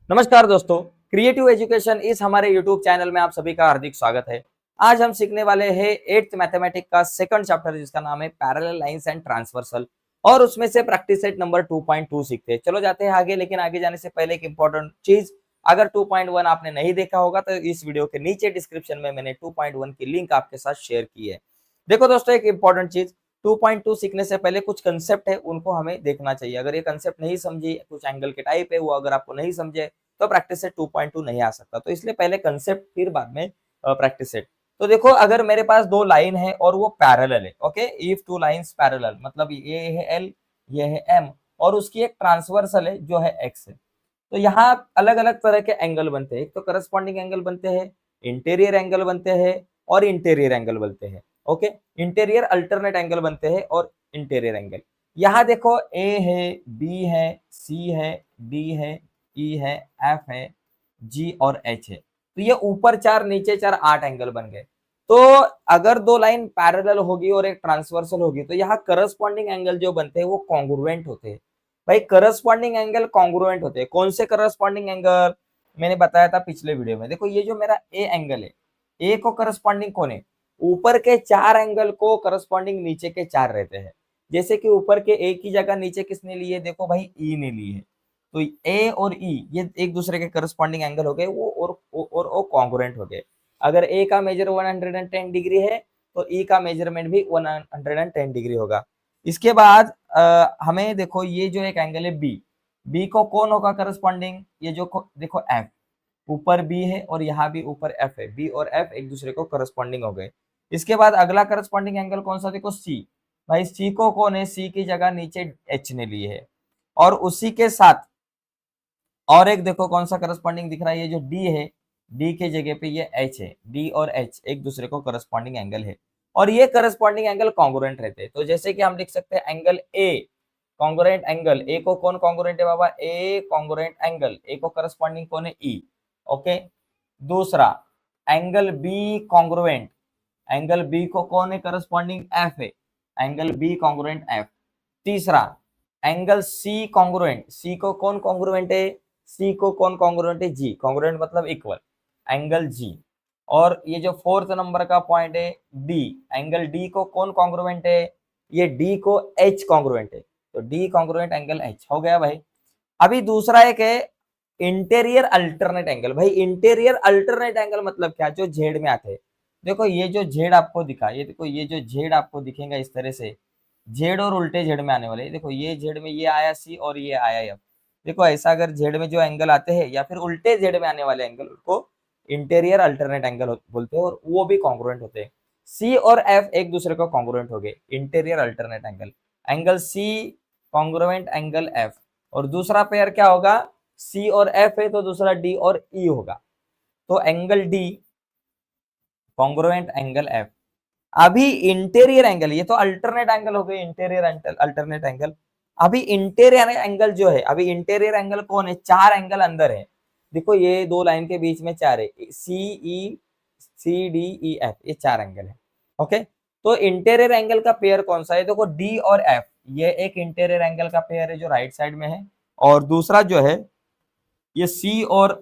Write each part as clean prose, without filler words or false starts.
नमस्कार दोस्तों, creative education इस हमारे यूट्यूब चैनल में आप सभी का हार्दिक स्वागत है। आज हम सीखने वाले हैं 8th मैथमेटिक्स का सेकंड चैप्टर जिसका नाम है पैरेलल लाइंस एंड ट्रांसवर्सल और उसमें से प्रैक्टिस सेट नंबर 2.2 सीखते हैं। चलो जाते हैं आगे, लेकिन आगे जाने से पहले एक इंपॉर्टेंट चीज, अगर 2.1 आपने नहीं देखा होगा तो इस वीडियो के नीचे डिस्क्रिप्शन में मैंने 2.1 की लिंक आपके साथ शेयर की है। देखो दोस्तों, एक इंपॉर्टेंट चीज, 2.2 सीखने से पहले कुछ कंसेप्ट है उनको हमें देखना चाहिए। अगर ये कंसेप्ट नहीं समझी, कुछ एंगल के टाइप है वो अगर आपको नहीं समझे तो प्रैक्टिस सेट 2.2 नहीं आ सकता। तो इसलिए पहले कंसेप्ट फिर बाद में प्रैक्टिस सेट। तो देखो, अगर मेरे पास दो लाइन है और वो पैरेलल है, okay, if two lines parallel मतलब ये है एल, ये है एम और उसकी एक ट्रांसवर्सल है जो है एक्स है। तो यहाँ अलग अलग तरह के एंगल बनते हैं। एक तो करस्पॉन्डिंग एंगल बनते हैं, इंटीरियर एंगल बनते हैं और इंटीरियर एंगल बनते हैं। ओके, इंटीरियर अल्टरनेट एंगल बनते हैं और इंटीरियर एंगल। यहाँ देखो, ए है, बी है, सी है, डी है, ई है, एफ है, जी और एच है। तो ये ऊपर चार नीचे चार 8 एंगल बन गए। तो अगर दो लाइन पैरेलल होगी और एक ट्रांसवर्सल होगी तो यहाँ करस्पॉन्डिंग एंगल जो बनते हैं वो कॉन्ग्रुएंट होते हैं। भाई करस्पॉन्डिंग एंगल कॉन्ग्रुएंट होते हैं। कौन से करस्पॉन्डिंग एंगल? मैंने बताया था पिछले वीडियो में। देखो, ये जो मेरा ए एंगल है, ए को करस्पॉन्डिंग कौन है? ऊपर के 4 एंगल को करस्पॉन्डिंग नीचे के 4 रहते हैं। जैसे कि ऊपर के ए की जगह नीचे किसने ली है? देखो भाई, ई ने ली है। तो ए और ई ये एक दूसरे के करस्पॉन्डिंग एंगल हो गए, वो और वो कॉन्ग्रुएंट हो गए। अगर ए का मेजर 110 डिग्री है तो ई का मेजरमेंट भी 110 डिग्री होगा। इसके बाद हमें देखो, ये जो एक एंगल है बी, बी को कौन होगा करस्पॉन्डिंग? ये जो देखो एफ, ऊपर बी है और यहाँ भी ऊपर एफ है, बी और एफ एक दूसरे को करस्पॉन्डिंग हो गए। इसके बाद अगला करस्पॉन्डिंग एंगल कौन सा? देखो सी। भाई सी को कौन है? सी की जगह नीचे एच ने ली है। और उसी के साथ और एक देखो कौन सा करस्पॉन्डिंग दिख रहा है? ये जो डी है, डी के जगह पे ये एच है। डी और एच एक दूसरे को करस्पॉन्डिंग एंगल है और ये करस्पॉन्डिंग एंगल कॉन्ग्रुएंट रहते हैं। तो जैसे कि हम लिख सकते हैं एंगल ए कॉन्ग्रुएंट एंगल। ए को कौन कॉन्ग्रुएंट है बाबा? ए कॉन्ग्रुएंट एंगल। ए को करस्पॉन्डिंग कौन है? ई। ओके। दूसरा angle B congruent, angle B को कौन है करस्पॉन्डिंग? एफ है। Angle B congruent F. तीसरा एंगल सी कॉन्ग्रुएंट, सी को कौन कॉन्ग्रुएंट है? सी को कौन कॉन्ग्रुएंट है? जी। कॉन्ग्रुएंट मतलब इक्वल, एंगल जी। और ये जो फोर्थ नंबर का पॉइंट है डी, एंगल डी को कौन कॉन्ग्रुएंट है? ये डी को एच कॉन्ग्रुएंट है। तो डी कॉन्ग्रुएंट एंगल एच हो गया भाई। अभी दूसरा एक है इंटीरियर अल्टरनेट एंगल। भाई इंटीरियर अल्टरनेट एंगल मतलब क्या? जो जेड में आते हैं। देखो ये जो जेड आपको दिखा, ये देखो ये जो जेड आपको दिखेगा इस तरह से, जेड और उल्टे जेड में आने वाले। देखो ये जेड में ये आया सी और ये आया एफ। देखो ऐसा अगर जेड में जो एंगल आते हैं या फिर उल्टे जेड में आने वाले एंगल को इंटीरियर अल्टरनेट एंगल बोलते हैं और वो भी कॉन्ग्रुएंट होते हैं। सी और एफ एक दूसरे को कॉन्ग्रुएंट हो गए, interior alternate angle. Angle C congruent angle F. और दूसरा पेयर क्या होगा? सी और एफ है तो दूसरा डी और ई होगा। तो angle D congruent angle F. अभी इंटीरियर एंगल, ये तो अल्टरनेट एंगल हो गए, इंटीरियर अल्टरनेट एंगल। अभी इंटीरियर एंगल जो है, अभी इंटीरियर एंगल कौन है? 4 एंगल अंदर है। देखो ये दो लाइन के बीच में 4 है, सी ई, सी डी ई एफ, ये 4 एंगल है। ओके। तो इंटीरियर एंगल का पेयर कौन सा है? देखो डी और एफ, ये एक इंटीरियर एंगल का पेयर है जो राइट साइड में है। और दूसरा जो है ये सी और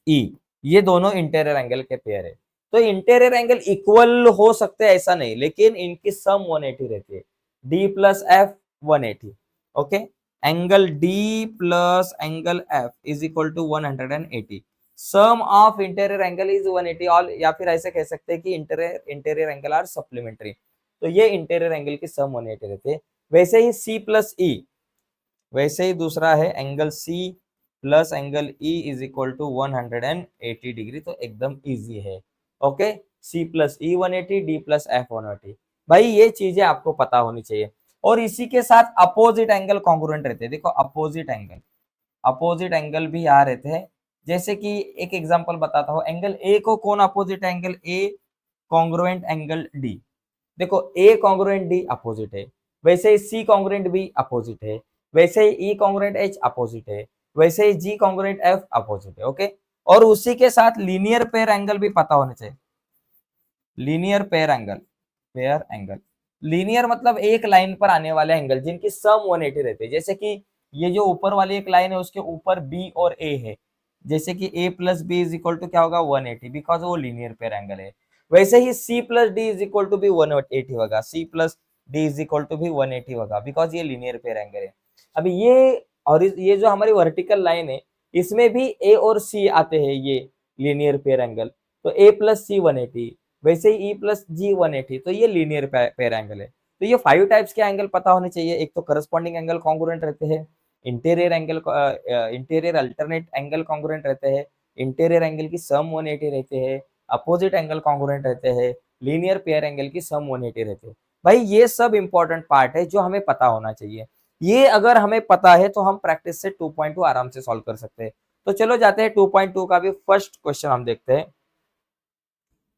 ई, ये दोनों इंटीरियर एंगल के पेयर है। तो इंटीरियर एंगल इक्वल हो सकते हैं ऐसा नहीं, लेकिन इनकी सम 180 रहती है। D plus F 180। Okay. Angle D plus angle F is equal to 180। Sum of interior angle is 180 all, या फिर ऐसे कह सकते हैं कि इंटीरियर एंगल आर सप्लीमेंट्री। तो ये इंटीरियर एंगल की सम 180 रहती है। वैसे ही सी प्लस ई, वैसे ही दूसरा है angle C plus angle E is equal to 180 degree. तो एकदम इजी है। Okay. C plus E 180, D plus F 180। भाई ये चीजें आपको पता होनी चाहिए। और इसी के साथ अपोजिट एंगल कॉन्ग्रुएंट रहते हैं। देखो अपोजिट एंगल, अपोजिट एंगल भी आ रहते हैं। जैसे कि एक एग्जांपल बताता हूँ, एंगल ए को कौन opposite? Angle A congruent angle D. देखो ए कॉन्ग्रुएंट डी अपोजिट है, वैसे ही सी कॉन्ग्रुएंट बी अपोजिट है, वैसे ही ई कॉन्ग्रुएंट एच अपोजिट है, वैसे ही जी कॉन्ग्रुएंट एफ अपोजिट है। ओके। और उसी के साथ लीनियर पेयर एंगल भी पता होने चाहिए। Linear pair angle, pair angle, linear मतलब एक लाइन पर आने वाले एंगल जिनकी सम 180 रहती है। जैसे कि ये जो ऊपर वाली एक लाइन है उसके ऊपर बी और ए है, जैसे कि a plus B is equal to क्या होगा 180, बिकॉज वो लीनियर पेयर एंगल है। वैसे ही c plus D is equal to भी 180 होगा, c plus D is equal to भी 180 होगा, बिकॉज ये लीनियर पेयर एंगल है। अभी ये और ये जो हमारी वर्टिकल लाइन है इसमें भी a और c आते हैं, ये लीनियर पेयर एंगल, तो a प्लस सी 180, वैसे ही e प्लस जी 180, तो ये लीनियर पेयर एंगल है। तो ये 5 टाइप्स के एंगल पता होने चाहिए। एक तो करस्पॉन्डिंग एंगल कॉन्ग्रुएंट रहते हैं, interior angle interior alternate angle congruent रहते हैं, इंटीरियर एंगल की सम 180 रहते हैं, अपोजिट एंगल कॉन्ग्रुएंट रहते हैं, लीनियर पेयर एंगल की सम 180 रहते हैं। भाई ये सब इंपॉर्टेंट पार्ट है जो हमें पता होना चाहिए। ये अगर हमें पता है तो हम प्रैक्टिस से 2.2 आराम से सॉल्व कर सकते हैं। तो चलो जाते हैं 2.2 का भी फर्स्ट क्वेश्चन हम देखते हैं।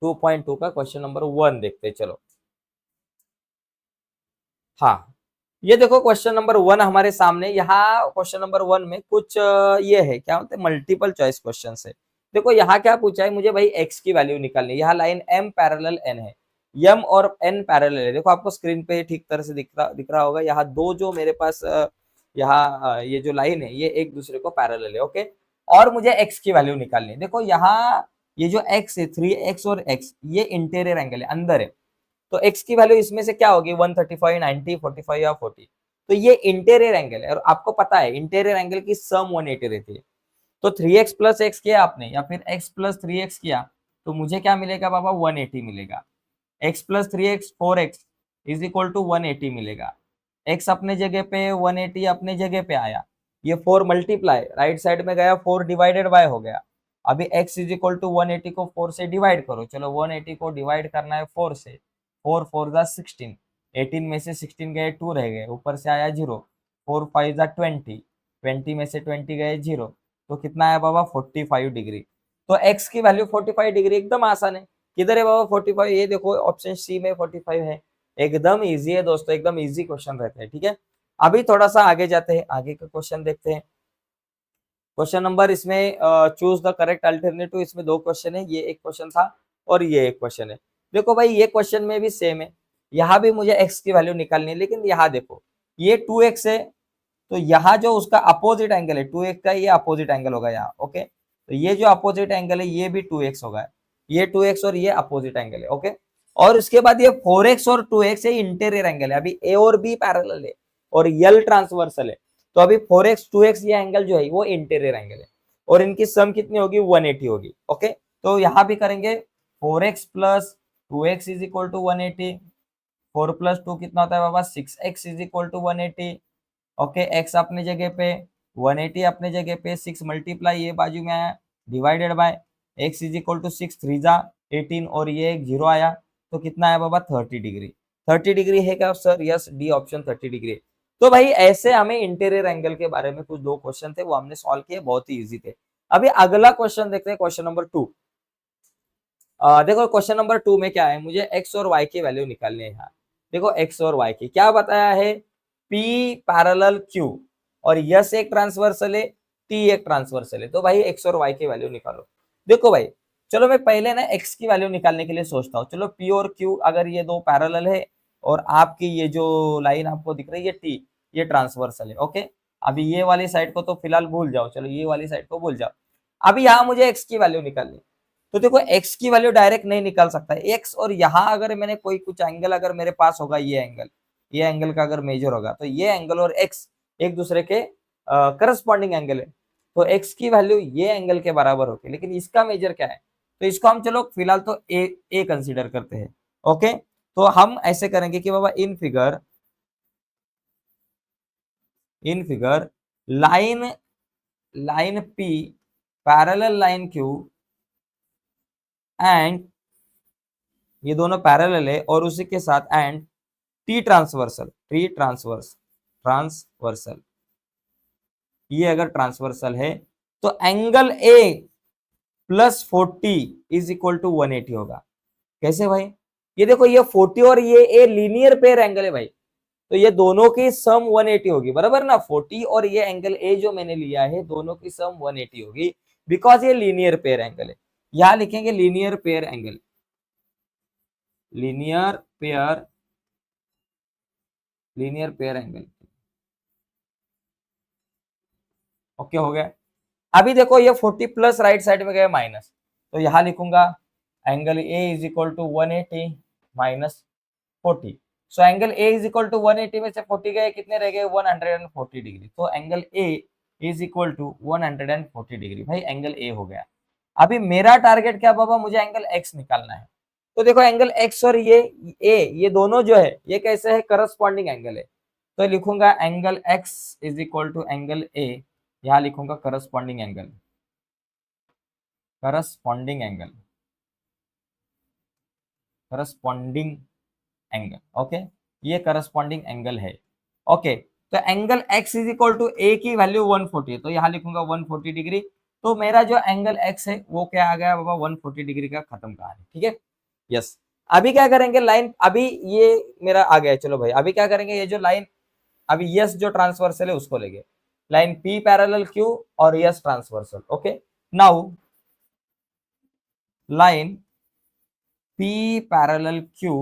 2.2 का क्वेश्चन नंबर 1 देखते हैं, चलो। हाँ, ये देखो क्वेश्चन नंबर 1 हमारे सामने। यहाँ क्वेश्चन नंबर 1 में कुछ ये है, क्या होते हैं, मल्टीपल चॉइस क्वेश्चन है। देखो यहाँ क्या पूछा है मुझे, भाई x की वैल्यू निकालनी है। यहाँ लाइन m पैरेलल n है, m और n पैरेलल है। देखो आपको स्क्रीन पे ठीक तरह से दिख रहा होगा। यहाँ दो जो मेरे पास यहाँ ये जो लाइन है ये एक दूसरे को पैरेलल है, ओके। और मुझे x की वैल्यू निकालनी है। देखो यहाँ ये जो x है 3x और x, ये इंटीरियर एंगल है, अंदर है। तो x की वैल्यू इसमें से क्या होगी, 135, 90, 45 या 40। तो ये इंटीरियर एंगल है और आपको पता है इंटीरियर एंगल की सम 180 रहती है। तो 3x प्लस x किया आपने या फिर x प्लस 3x किया, तो मुझे क्या मिलेगा बाबा, 180 मिलेगा। x plus 3x 4x is equal to 180 मिलेगा। x अपने जगह पे 180 अपने जगह पे आया, ये 4 मल्टीप्लाई राइट साइड में गया, 4 डिवाइडेड बाय हो गया। अभी x इज इक्वल टू 180 को 4 से डिवाइड करो। चलो 180 को डिवाइड करना है 4 से, 4 4 जा 16, 18 में से 16 गए 2 रह गए, ऊपर से आया 0, 4 5 जा 20, 20 में से 20 गए 0, तो कितना है बाबा 45 डिग्री। तो x की वैल्यू 45 डिग्री, एकदम आसान है। किधर है बाबा 45, ये देखो ऑप्शन सी में 45 है। एकदम इजी है दोस्तों, एकदम इजी क्वेश्चन रहते हैं, ठीक है। अभी थोड़ा सा आगे जाते हैं, आगे का क्वेश्चन देखते हैं। क्वेश्चन नंबर इसमें चूज द करेक्ट अल्टरनेटिव, इसमें दो क्वेश्चन है, ये एक क्वेश्चन था और ये एक क्वेश्चन है। देखो भाई ये क्वेश्चन में भी सेम है, यहाँ भी मुझे x की वैल्यू निकालनी है, लेकिन यहाँ देखो ये 2x है, तो यहाँ जो उसका अपोजिट एंगल है 2x का, ये अपोजिट एंगल होगा यहाँ, ओके। तो ये जो अपोजिट एंगल है ये भी 2x होगा, ये 2x और ये अपोजिट एंगल है, ओके। और उसके बाद ये 4x और 2x है, इंटीरियर एंगल है। अभी a और b पैरेलल है और l ट्रांसवर्सल है, तो अभी 4x 2x ये एंगल जो है वो इंटीरियर एंगल है और इनकी सम कितनी होगी, 180 होगी, ओके। तो यहाँ भी करेंगे 4x plus 2x is equal to 180, 4 plus 2 कितना होता है बाबा, 6x is equal to 180, okay. x अपने जगह पे, 180 अपने जगह पे, 6 मल्टीप्लाई ये बाजू में आया, divided by x is equal to 6 3 जा 18 और ये एक 0 आया, तो कितना है बाबा 30 डिग्री। 30 डिग्री है क्या sir, yes, D option 30 degree. तो भाई ऐसे हमें इंटीरियर एंगल के बारे में कुछ दो क्वेश्चन थे, वो हमने सॉल्व किए, बहुत ही इजी थे। अभी अगला क्वेश्चन देखते हैं, क्वेश्चन नंबर 2। देखो क्वेश्चन नंबर 2 में क्या है, मुझे x और y की वैल्यू निकालनी है। यहाँ देखो x और y की क्या बताया है, P पैरेलल Q और यस एक ट्रांसवर्सल है, T एक ट्रांसवर्सल है। तो भाई x और y की वैल्यू निकालो। देखो भाई चलो मैं पहले ना x की वैल्यू निकालने के लिए सोचता हूँ। चलो P और Q अगर ये दो पैरेलल है और आपकी ये जो लाइन आपको दिख रही है T, ये ट्रांसवर्सल है, ओके। अभी ये वाली साइड को तो फिलहाल भूल जाओ, चलो ये वाली साइड को भूल जाओ। अभी यहाँ मुझे x की वैल्यू निकालनी, तो देखो x की वैल्यू डायरेक्ट नहीं निकाल सकता x, और यहाँ अगर मैंने कोई कुछ एंगल अगर मेरे पास होगा, ये एंगल का अगर मेजर होगा, तो ये एंगल और x एक दूसरे के करस्पॉन्डिंग एंगल है, तो x की वैल्यू ये एंगल के बराबर होगी। लेकिन इसका मेजर क्या है, तो इसको हम चलो फिलहाल तो ए कंसीडर करते हैं, ओके। तो हम ऐसे करेंगे कि बाबा in figure line P parallel line Q and ये दोनों पैरेलल है, और उसी के साथ एंड टी ट्रांसवर्सल ये अगर ट्रांसवर्सल है तो angle A plus 40 is equal to 180 होगा। कैसे भाई, ये देखो ये 40 और ये ए लीनियर पेयर एंगल है भाई, तो ये दोनों की सम 180 होगी, बराबर ना। 40 और ये एंगल ए जो मैंने लिया है दोनों की सम 180 होगी, बिकॉज ये लीनियर पेयर एंगल है। यहां लिखेंगे linear pair angle, linear pair angle. Okay हो गया। अभी देखो ये 40 प्लस राइट साइड में गए माइनस, तो यहां लिखूंगा angle A is equal to 180 minus 40। So angle A is equal to 180 में से 40 गए, कितने रह गए 140 डिग्री। तो angle A is equal to 140 degree. भाई एंगल ए हो गया। अभी मेरा टारगेट क्या बाबा, मुझे एंगल एक्स निकालना है। तो देखो एंगल एक्स और ये ए, ये दोनों जो है ये कैसे है, करस्पॉन्डिंग एंगल है। तो लिखूंगा angle x is equal to angle A, यहां लिखूंगा corresponding angle, corresponding angle, corresponding angle. Okay, ये करस्पॉन्डिंग एंगल है। ओके, तो angle x is equal to A की वैल्यू 140, तो यहां लिखूंगा 140 डिग्री। तो मेरा जो एंगल x है वो क्या आ गया बाबा, 140 डिग्री का खत्म कहानी। ठीक है, यस। अभी क्या करेंगे, लाइन अभी ये मेरा आ गया। चलो भाई अभी क्या करेंगे, ये जो लाइन अभी यस जो ट्रांसवर्सल है उसको लेंगे, लाइन p पैरेलल q और yes transversal. Okay, now line p parallel q,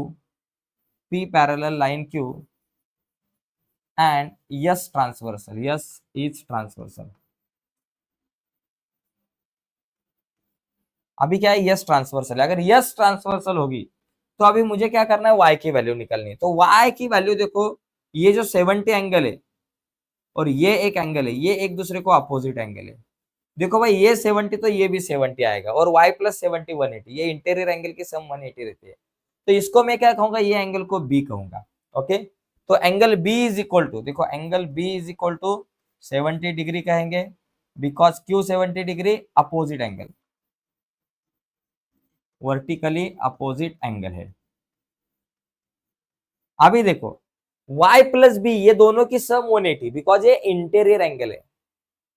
p parallel line q and yes transversal, yes is transversal। अभी क्या है, यस ट्रांसवर्सल है। अगर यस ट्रांसवर्सल होगी तो अभी मुझे क्या करना है, y की वैल्यू निकालनी है। तो y की वैल्यू देखो, ये जो 70 एंगल है और ये एक एंगल है, ये एक दूसरे को अपोजिट एंगल है। देखो भाई ये 70 तो ये भी 70 आएगा, और y प्लस 70 180, ये इंटीरियर एंगल की सम 180 रहती है। तो इसको मैं क्या कहूंगा, ये एंगल को b कहूंगा। ओके, तो angle b is equal to, देखो angle b is equal to 70 degree कहेंगे, because q 70 degree opposite angle, vertically opposite angle है। अभी देखो y प्लस b, ये दोनों की सम 180, बिकॉज ये इंटीरियर एंगल है।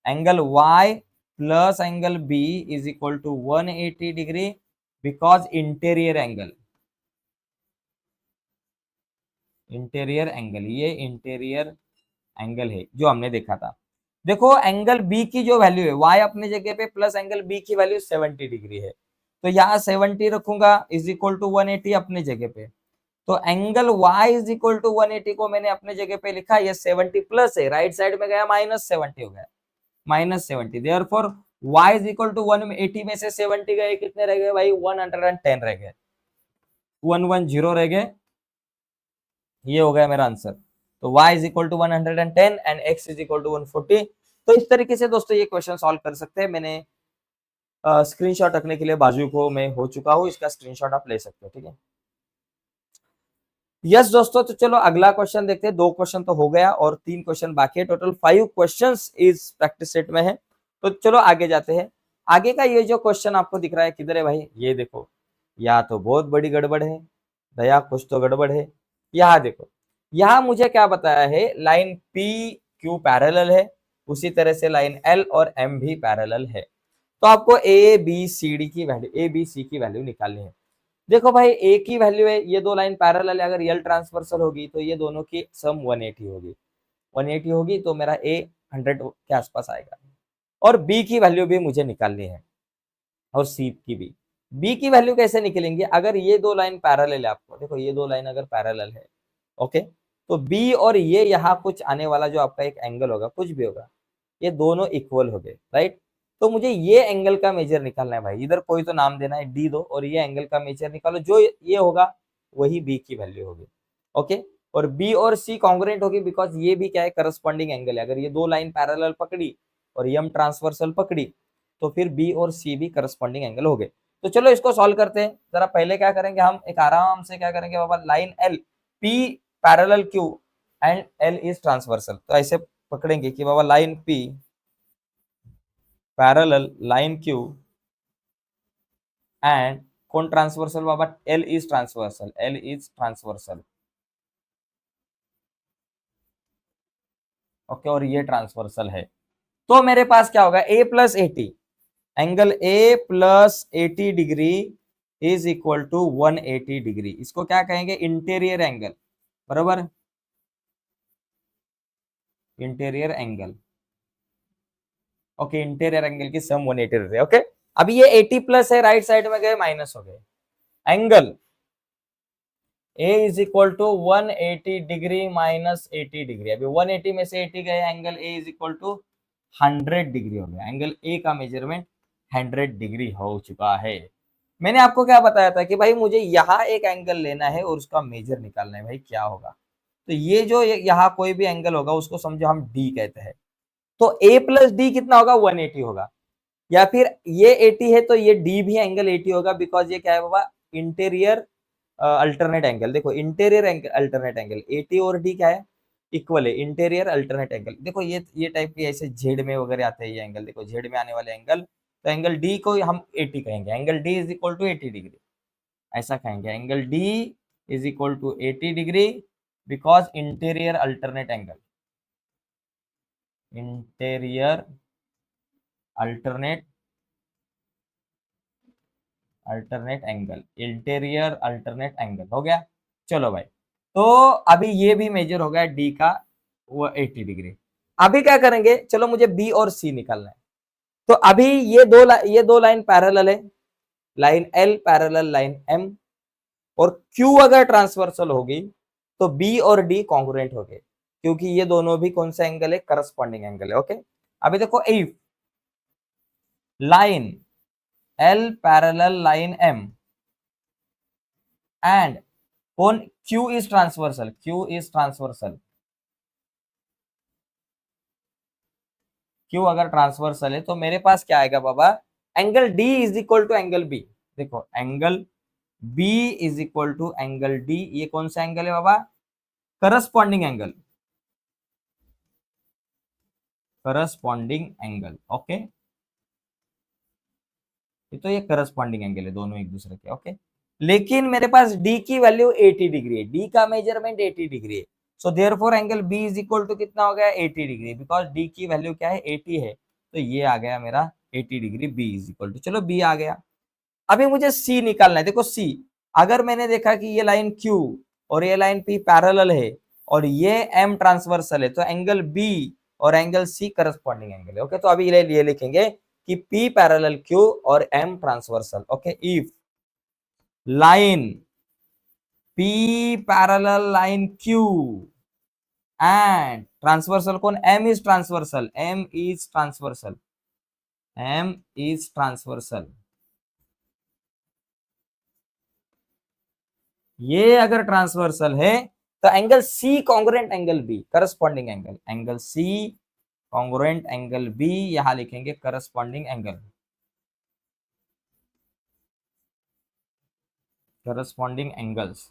Angle y plus angle b is equal to 180 degree, because interior angle, interior angle, ये इंटीरियर एंगल है जो हमने देखा था। देखो एंगल बी की जो वैल्यू है, y अपने जगह पे प्लस एंगल बी की वैल्यू 70 डिग्री है, तो यहाँ 70 रखूंगा इज इक्वल टू 180 अपने जगह पे। तो angle y is equal to 180 को मैंने अपने जगह पे लिखा, ये 70 प्लस है, राइट साइड में गया माइनस 70 हो गया, minus 70। Therefore y is equal to 180 में से 70 गए, कितने रह गए भाई 110 रह गए, 110 रह गए। ये हो गया मेरा आंसर। तो y is equal to 110 and x is equal to 140। तो इस तरीके से दोस्तों ये क्वेश्चन सॉल्व कर सकते हैं। मैंने स्क्रीनशॉट रखने के लिए बाजू को मैं हो चुका हूँ, इसका स्क्रीनशॉट आप ले सकते हो। ठीक है, यस दोस्तों। तो चलो अगला क्वेश्चन देखते हैं। 2 क्वेश्चन तो हो गया और 3 क्वेश्चन बाकी है, टोटल 5 क्वेश्चंस इस प्रैक्टिस सेट में है। तो चलो आगे जाते हैं। आगे का ये जो क्वेश्चन आपको दिख रहा है, किधर है भाई, ये देखो, या तो बहुत बड़ी गड़बड़ है दया, कुछ तो गड़बड़ है। यहाँ देखो, यहाँ मुझे क्या बताया है, लाइन पी क्यू पैरेलल है, उसी तरह से लाइन एल और एम भी पैरेलल है। तो आपको ए बी सी डी की वैल्यू, ए बी सी की वैल्यू निकालनी है। देखो भाई ए की वैल्यू है, ये दो लाइन पैरेलल है, अगर एल ट्रांसवर्सल होगी तो ये दोनों की सम 180 होगी, 180 होगी, तो मेरा ए 100 के आसपास आएगा। और बी की वैल्यू भी मुझे निकालनी है, और सी की भी। बी की वैल्यू कैसे निकलेंगे, अगर ये दो लाइन पैरेलल है, आपको देखो ये दो लाइन अगर पैरेलल है, ओके, तो बी और ये यहाँ कुछ आने वाला जो आपका एक एंगल होगा, कुछ भी होगा, ये दोनों इक्वल हो गए, राइट। तो मुझे ये एंगल का मेजर निकालना है भाई, इधर कोई तो नाम देना है, डी दो, और ये एंगल का मेजर निकालो, जो ये होगा वही बी की वैल्यू होगी। ओके, और बी और सी कॉन्ग्रुएंट होगी, बिकॉज ये भी क्या है, करस्पॉन्डिंग एंगल है। अगर ये दो लाइन पैरेलल पकड़ी और यम ट्रांसवर्सल पकड़ी, तो फिर बी और सी भी करस्पॉन्डिंग एंगल हो गए। तो चलो इसको सॉल्व करते हैं। जरा पहले क्या करेंगे, हम एक आराम से क्या करेंगे बाबा, line L P parallel Q and L is transversal. तो ऐसे पकड़ेंगे कि बाबा line P parallel line Q and कौन ट्रांसवर्सल बाबा, L is transversal, L is transversal. Okay, और ये ट्रांसवर्सल है। तो मेरे पास क्या होगा, A plus 80, angle A plus 80 degree is equal to 180 degree. इसको क्या कहेंगे, इंटीरियर एंगल, बराबर, interior angle. Okay, interior angle की सम 180 रहती है। ओके, अभी ये 80 प्लस है, राइट साइड में गए माइनस हो गए, angle A is equal to 180 degree minus 80 degree. अभी 180 में से 80 गए, angle A is equal to 100 degree हो गया, एंगल ए का मेजरमेंट 100 डिग्री हो चुका है। मैंने आपको क्या बताया था कि भाई मुझे यहाँ एक एंगल लेना है और उसका मेजर निकालना है, भाई क्या होगा। तो ये जो यहाँ कोई भी एंगल होगा उसको समझो हम डी कहते हैं, तो ए प्लस डी कितना होगा, 180 होगा। या फिर ये 80 है तो ये डी भी एंगल 80 होगा, बिकॉज ये क्या है बाबा, इंटीरियर अल्टरनेट एंगल। देखो इंटीरियर अल्टरनेट एंगल 80 और डी क्या है, इक्वल है, इंटीरियर अल्टरनेट एंगल। देखो ये टाइप के ऐसे जेड में वगैरह आते हैं ये एंगल, देखो जेड में आने वाले एंगल, तो एंगल डी को हम 80 कहेंगे, angle D is equal to 80 degree, ऐसा कहेंगे, angle D is equal to 80 degree, because interior alternate angle, interior alternate angle, interior alternate angle हो गया। चलो भाई, तो अभी ये भी मेजर हो गया डी का, वो 80 डिग्री। अभी क्या करेंगे, चलो मुझे बी और सी निकालना है। तो अभी ये दो लाइन पैरेलल है, line L parallel line M, और क्यू अगर ट्रांसवर्सल होगी तो बी और डी कॉन्ग्रुएंट हो गए, क्योंकि ये दोनों भी कौन सा एंगल है, करस्पॉन्डिंग एंगल है। ओके, अभी देखो if line L parallel line M and कौन क्यू इज ट्रांसवर्सल, क्यू अगर ट्रांसवर्सल है तो मेरे पास क्या आएगा बाबा, angle D is equal to angle B. देखो angle B is equal to angle D, ये कौन सा एंगल है बाबा, करस्पॉन्डिंग एंगल, ओके। तो ये करस्पॉन्डिंग एंगल है दोनों एक दूसरे के, ओके। लेकिन मेरे पास डी की वैल्यू 80 डिग्री है, डी का मेजरमेंट 80 डिग्री है, so therefore angle B is equal to कितना हो गया, 80 डिग्री, बिकॉज डी की वैल्यू क्या है, 80 है, तो ये आ गया मेरा 80 degree, B is equal to, चलो बी आ गया। अभी मुझे सी निकालना है। देखो सी, अगर मैंने देखा कि ये लाइन क्यू और ये लाइन पी पैरेलल है और ये एम ट्रांसवर्सल है, तो एंगल बी और एंगल सी करस्पॉन्डिंग एंगल है, ओके। तो अभी ये लिखेंगे कि पी पैरेलल क्यू और M transversal, okay. If line P parallel line Q and transversal कौन, एम इज ट्रांसवर्सल, ये अगर ट्रांसवर्सल है तो angle C congruent angle B, corresponding angle, angle C congruent angle B, यहां लिखेंगे corresponding angle, corresponding angles,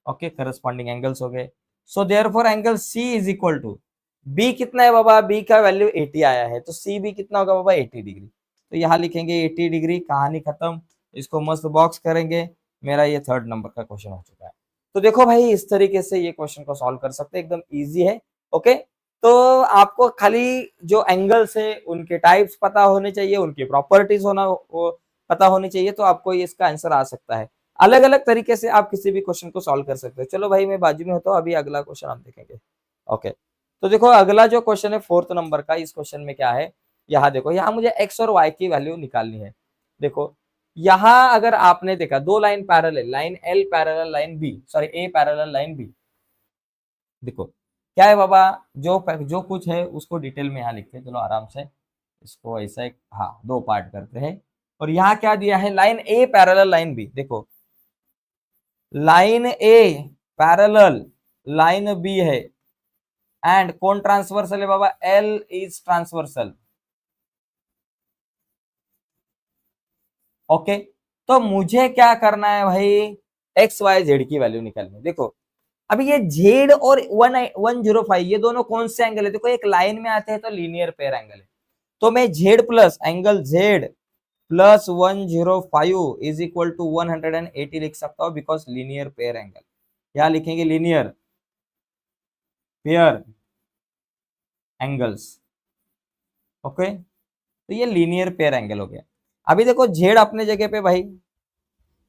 okay, corresponding angles हो गए। So therefore angle C is equal to, B कितना है बाबा, बी का वैल्यू 80 आया है, तो सी बी कितना होगा बाबा, 80 डिग्री। तो यहाँ लिखेंगे 80 डिग्री, कहानी खत्म, इसको मस्त बॉक्स करेंगे। मेरा ये 3rd नंबर का क्वेश्चन हो चुका है। तो देखो भाई, इस तरीके से ये क्वेश्चन को सॉल्व कर सकते हैं, एकदम ईजी है, ओके। तो आपको खाली जो एंगल्स है उनके टाइप्स पता होने चाहिए, उनकी प्रॉपर्टीज पता होनी चाहिए, तो आपको इसका आंसर आ सकता है। अलग अलग तरीके से आप किसी भी क्वेश्चन को सॉल्व कर सकते हो। चलो भाई, मैं बाजू में होता हूँ, अभी अगला क्वेश्चन हम देखेंगे, ओके। तो देखो अगला जो क्वेश्चन है 4th नंबर का, इस क्वेश्चन में क्या है, यहाँ देखो, यहाँ मुझे एक्स और वाई की वैल्यू निकालनी है। देखो यहाँ अगर आपने देखा दो line parallel, line L parallel line B, sorry A parallel line B. देखो क्या है बाबा, जो कुछ है उसको डिटेल में यहाँ लिखते हैं, चलो आराम से इसको ऐसा एक, हाँ, 2 पार्ट करते हैं। और यहाँ क्या दिया है, लाइन ए पैरेलल लाइन बी। देखो लाइन ए पैरेलल लाइन बी है एंड कौन ट्रांसवर्सल है बाबा, एल इज ट्रांसवर्सल, ओके। तो मुझे क्या करना है भाई, एक्स वाई जेड की वैल्यू निकालनी। देखो अभी ये जेड और 105 ये दोनों कौन से एंगल है, देखो एक लाइन में आते हैं तो लीनियर पेयर एंगल है, तो मैं Z plus angle Z plus 105 is equal to 180 लिख सकता हूं, बिकॉज लीनियर पेयर एंगल, क्या लिखेंगे, लीनियर पेयर एंगल्स, ओके। तो ये लीनियर पेयर एंगल हो गया। अभी देखो जेड अपने जगह पे भाई,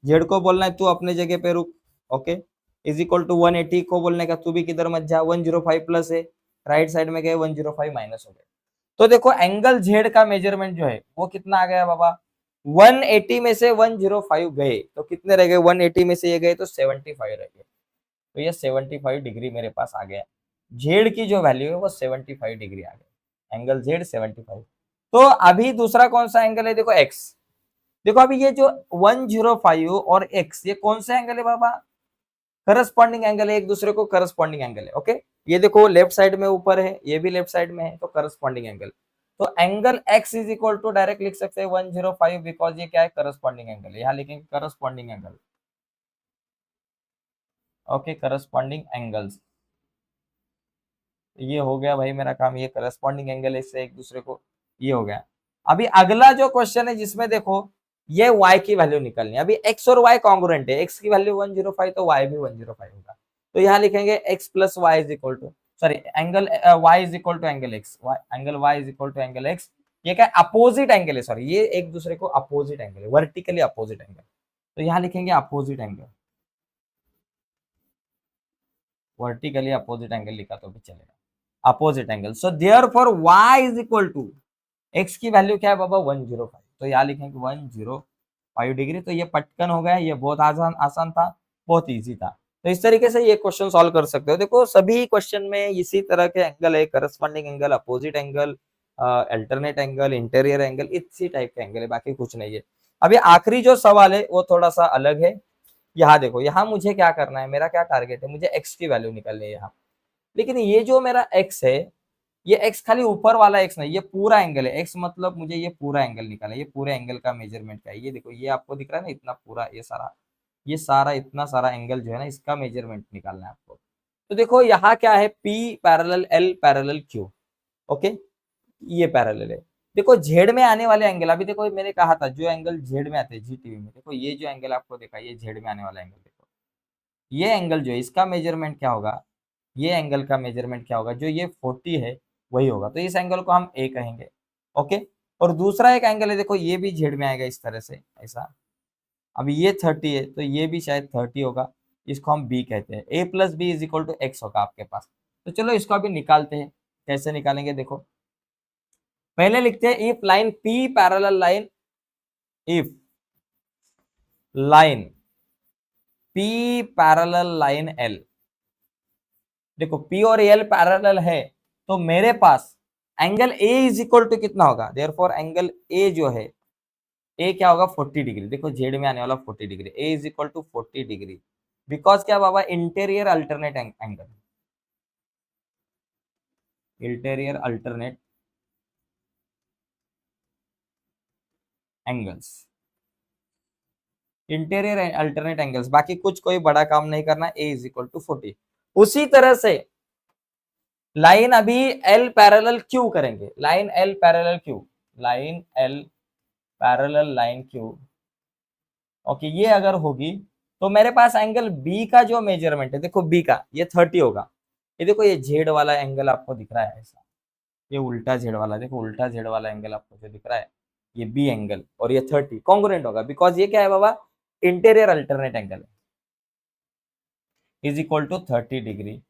जेड को बोलना है तू अपने जगह पे रुक, ओके, इज इक्वल टू 180 को बोलने का तू भी किधर मत जा, 105 प्लस है, राइट साइड में गए 105 माइनस हो गए। तो देखो एंगल जेड का मेजरमेंट जो है वो कितना आ गया बाबा, 180 में से 105 गए तो कितने रह गए, 180 में से ये गए तो 75 रह गए, तो ये 75 डिग्री मेरे पास आ गया, जेड की जो वैल्यू है वो 75 डिग्री आ गई। Angle Z 75। तो अभी दूसरा कौन सा एंगल है, देखो X। देखो अभी ये जो 105 और X ये कौन सा एंगल है बाबा, करस्पॉन्डिंग एंगल है, एक दूसरे को करस्पॉन्डिंग एंगल है। ओके, ये देखो लेफ्ट साइड में ऊपर है, ये भी लेफ्ट साइड में है, तो करस्पॉन्डिंग एंगल। तो angle x is equal to direct लिख सकते हैं 105, बिकॉज ये क्या है, करस्पॉन्डिंग एंगल है। यहाँ लिखेंगे corresponding angle. Okay, corresponding angles, ये हो गया भाई मेरा काम, ये करस्पॉन्डिंग एंगल है, इससे एक दूसरे को, ये हो गया। अभी अगला जो क्वेश्चन है जिसमें देखो ये y की वैल्यू निकलनी है। अभी x और y कॉन्ग्रुएंट है, x की वैल्यू 105 तो y भी 105 होगा। तो यहाँ लिखेंगे x plus Y is equal to, sorry angle y is equal to angle x, angle y is equal to angle x। ये क्या अपोजिट एंगल है, सॉरी ये एक दूसरे को अपोजिट एंगल है, वर्टिकली अपोजिट एंगल। तो यहाँ लिखेंगे opposite angle, vertically opposite angle लिखा तो भी चलेगा, opposite angle. So therefore y is equal to, x की वैल्यू क्या है बाबा 105, तो यहाँ लिखेंगे 105 डिग्री। तो ये पटकन हो गया, ये बहुत आसान आसान था, बहुत इजी था। तो इस तरीके से ये क्वेश्चन सॉल्व कर सकते हो। देखो सभी क्वेश्चन में इसी तरह के एंगल है, corresponding angle, opposite angle, alternate angle, interior angle, इसी टाइप के एंगल है, बाकी कुछ नहीं है। अभी आखिरी जो सवाल है वो थोड़ा सा अलग है। यहाँ देखो, यहाँ मुझे क्या करना है, मेरा क्या टारगेट है, मुझे एक्स की वैल्यू निकालनी है यहाँ। लेकिन ये जो मेरा एक्स है, ये एक्स खाली ऊपर वाला एक्स नहीं, ये पूरा एंगल है। एक्स मतलब मुझे ये पूरा एंगल निकालना है, ये पूरे एंगल का मेजरमेंट क्या है, ये देखो, ये आपको दिख रहा है ना, इतना पूरा, ये सारा इतना सारा एंगल जो है ना, इसका मेजरमेंट निकालना है आपको। तो देखो यहाँ क्या है, P parallel L parallel Q। Okay, ये पैरेलल है। देखो जेड में आने वाले एंगल, अभी देखो मैंने कहा था जो एंगल जेड में आते हैं जीटीवी में, देखो ये जो एंगल आपको देखा, ये जेड में आने वाला एंगल, देखो ये एंगल जो है इसका मेजरमेंट क्या होगा, ये एंगल का मेजरमेंट क्या होगा, जो ये 40 है वही होगा। तो इस एंगल को हम ए कहेंगे। ओके, और दूसरा एक एंगल है, देखो ये भी जेड में आएगा इस तरह से, ऐसा। अब ये 30 है तो ये भी शायद 30 होगा, इसको हम बी कहते हैं। A plus B is equal to x होगा आपके पास। तो चलो इसको अभी निकालते हैं, कैसे निकालेंगे देखो। पहले लिखते हैं if line P parallel line, if line P parallel line L, देखो P और L पैरेलल है, तो मेरे पास angle A is equal to कितना होगा, देयरफॉर एंगल A जो है, A क्या होगा 40 डिग्री। देखो जेड में आने वाला 40 degree, A is equal to 40 degree, because क्या बाबा, interior alternate angle, interior alternate angles, interior alternate angles, बाकी कुछ कोई बड़ा काम नहीं करना। A is equal to 40। उसी तरह से लाइन अभी L पैरेलल Q करेंगे, line L parallel Q, line L parallel line Q। Okay, ये अगर होगी तो मेरे पास एंगल B का जो मेजरमेंट है, देखो B का ये 30 होगा। ये देखो ये जेड वाला एंगल आपको दिख रहा है ऐसा, ये उल्टा जेड वाला, देखो उल्टा जेड वाला एंगल आपको जो दिख रहा है, ये B एंगल, और ये 30 कॉन्ग्रुएंट होगा, बिकॉज ये क्या है बाबा, इंटीरियर अल्टरनेट एंगल है, is equal to 30 degree,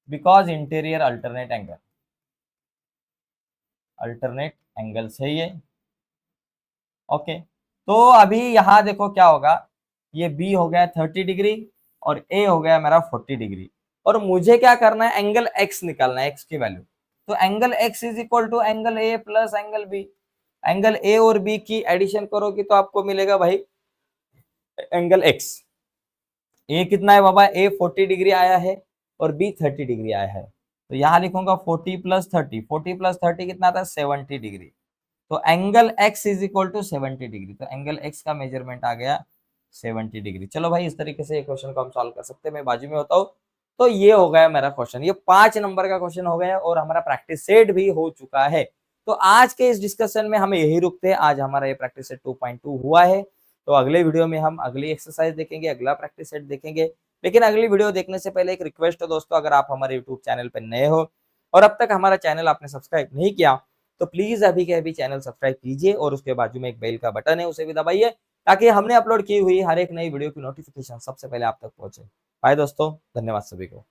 because interior alternate angle, alternate angles है ये। ओके, तो अभी यहाँ देखो क्या होगा, ये B हो गया 30 डिग्री और A हो गया मेरा 40 डिग्री, और मुझे क्या करना है, एंगल X निकालना है, X की वैल्यू। तो angle X is equal to angle A plus angle B। Angle A और B की एडिशन करोगे तो आपको मिलेगा भाई एंगल X। A कितना है बाबा, A 40 डिग्री आया है और B 30 डिग्री आया है। तो यहाँ लिखूंगा 40 प्लस 30, 40 प्लस 30 कितना था, 70 डिग्री। तो angle x is equal to 70 degree, तो एंगल x का मेजरमेंट आ गया 70 डिग्री। चलो भाई, इस तरीके से ये क्वेश्चन को हम सॉल्व कर सकते हैं, मैं बाजू में होता हूँ। तो ये हो गया मेरा क्वेश्चन, ये 5 नंबर का क्वेश्चन हो गया और हमारा प्रैक्टिस सेट भी हो चुका है। तो आज के इस डिस्कशन में हम यही रुकते हैं, आज हमारा ये प्रैक्टिस सेट 2.2 हुआ है। तो अगले वीडियो में हम अगली एक्सरसाइज देखेंगे, अगला प्रैक्टिस सेट देखेंगे। लेकिन अगली वीडियो देखने से पहले एक रिक्वेस्ट है दोस्तों, अगर आप हमारे यूट्यूब चैनल पर नए हो और अब तक हमारा चैनल आपने सब्सक्राइब नहीं किया, तो प्लीज अभी के अभी चैनल सब्सक्राइब कीजिए और उसके बाजू में एक बेल का बटन है, उसे भी दबाइए, ताकि हमने अपलोड की हुई हर एक नई वीडियो की नोटिफिकेशन सबसे पहले आप तक पहुंचे। बाय दोस्तों, धन्यवाद सभी को।